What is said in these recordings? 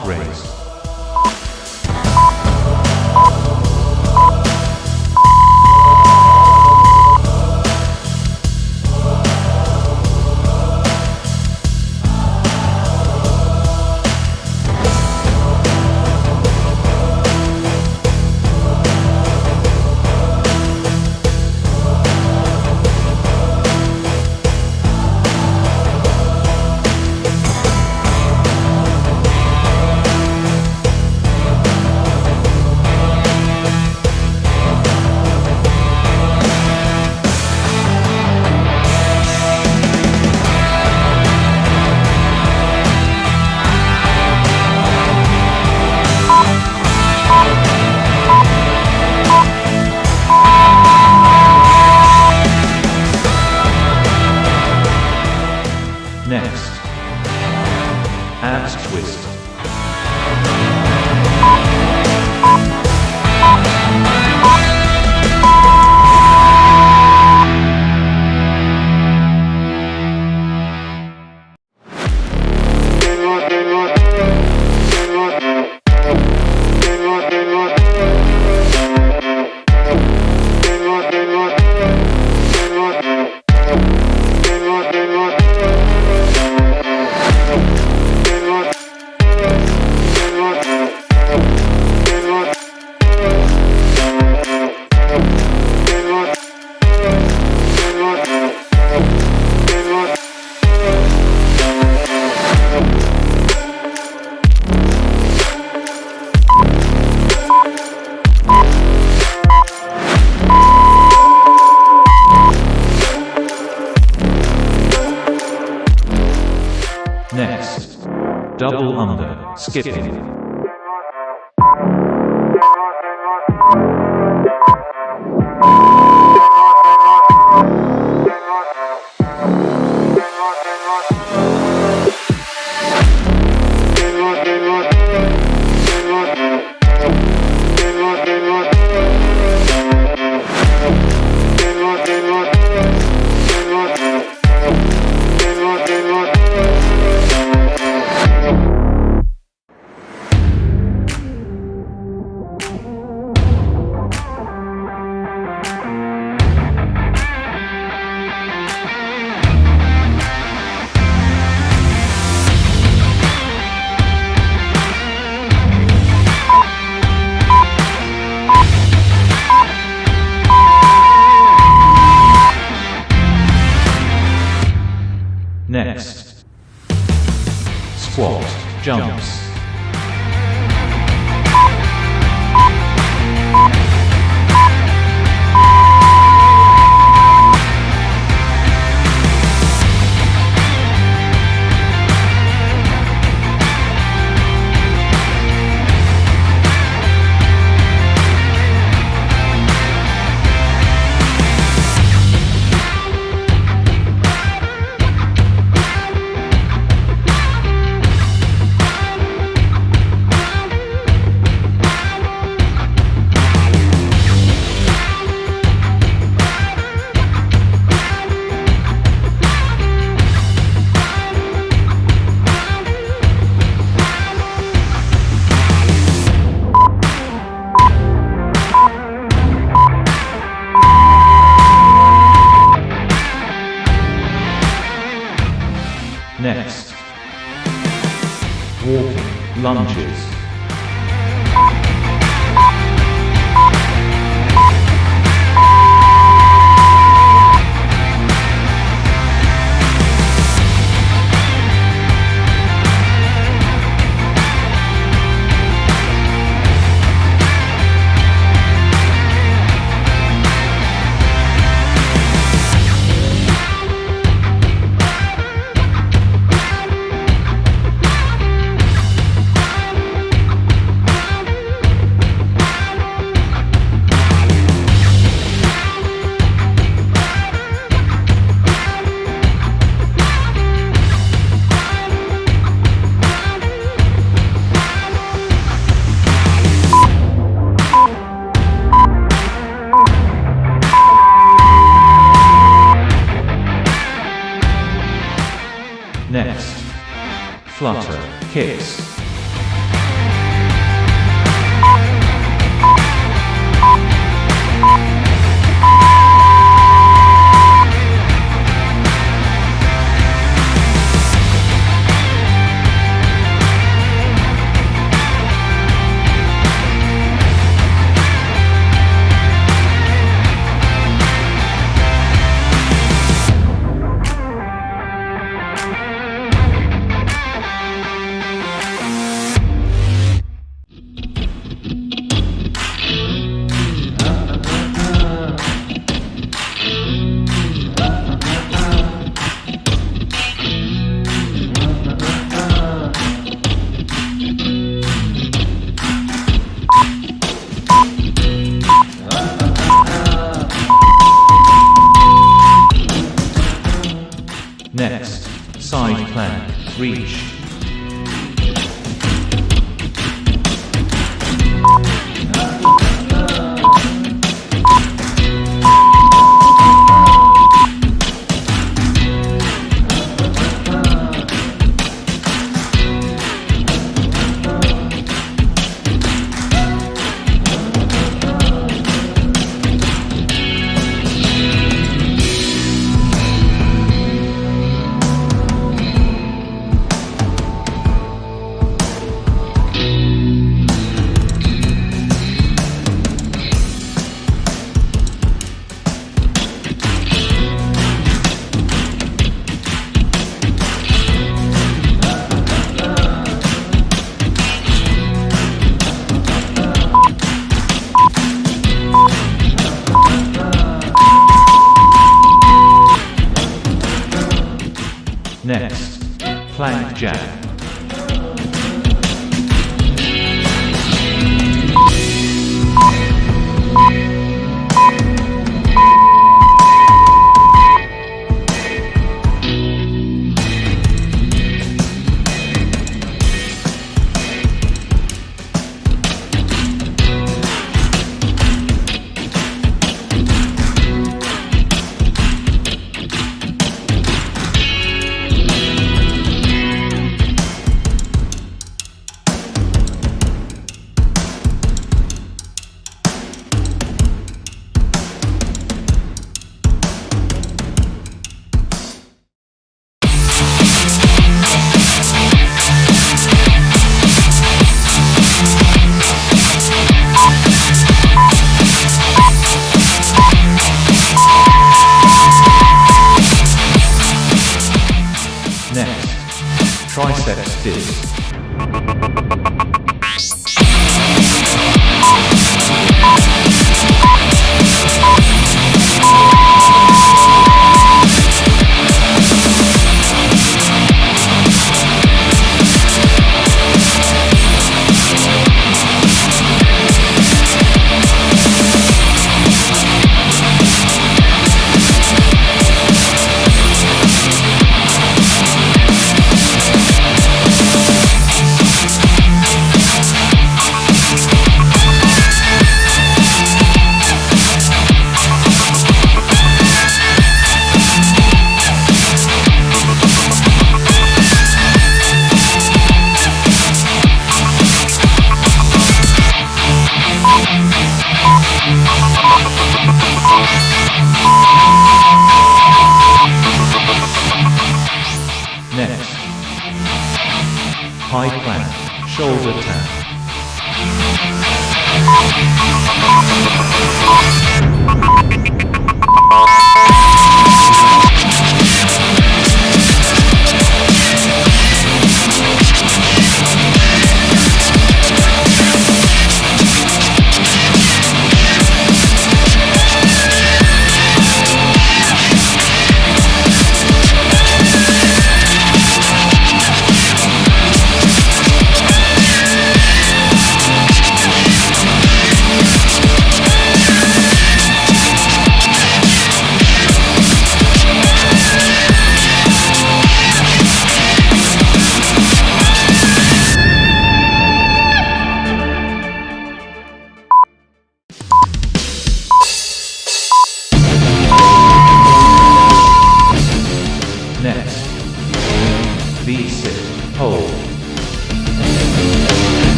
calf raise. Next, abs twist. Next, double under, skipping. Next, squat, jumps. Next, walking lunges. Next, Flutter kicks. reach. Next, plank jack. Next, triceps dips. Next, high plank, shoulder tap.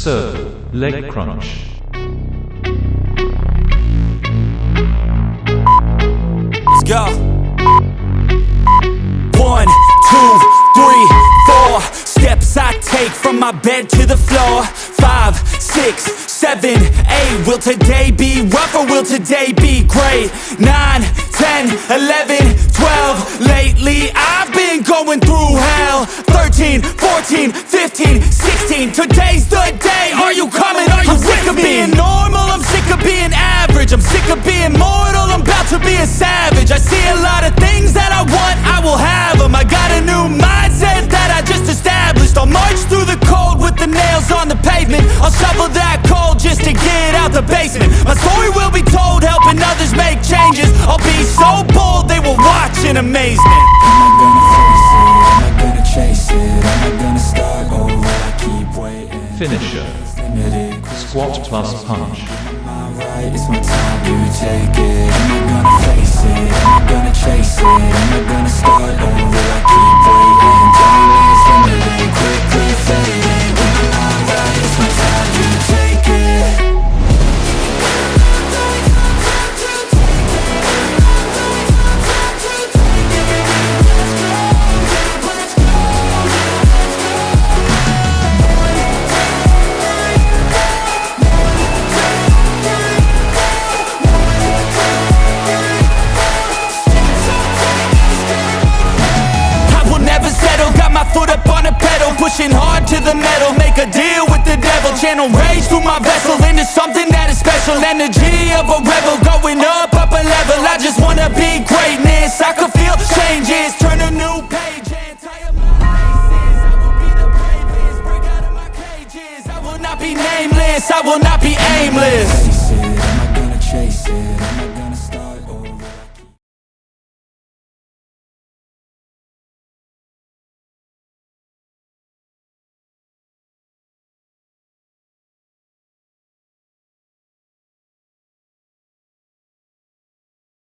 circle, leg crunch. Let's go. 1, 2, 3, 4 steps I take from my bed to the floor. 5, 6, 7, 8. Will today be rough or will today be great? 9, 10, 11, 12. Lately I've been going through hell. 13, 14, 15, 16. Today's the day. Are you coming? Are you sick of being normal? I'm sick of being average. I'm sick of being mortal. I'm about to be a savage. I see a lot of things that I want, I will have them. I got a new mindset that I just established. I'll march through the cold with the nails on the pavement. I'll shovel that coal just to get out the basement. My story will be told, helping others make changes. I'll be so bold, they will watch in amazement. Am I gonna face it? Am I gonna chase it? Am I gonna start over? I keep waiting. Finisher, Limited. squat plus punch. Am I right? It's my time to take it. Am I gonna face it? Am I gonna chase it? Am I gonna start over? I keep waiting. Diamonds limited, quickly fading. Am I right? It's my time to take it. Foot up on the pedal, pushing hard to the metal. Make a deal with the devil, channel rage through my vessel into something that is special. Energy of a rebel, going up a level. I just wanna be greatness, I could feel changes. Turn a new page and tie up my laces. I will be the bravest, break out of my cages. I will not be nameless, I will not be aimless.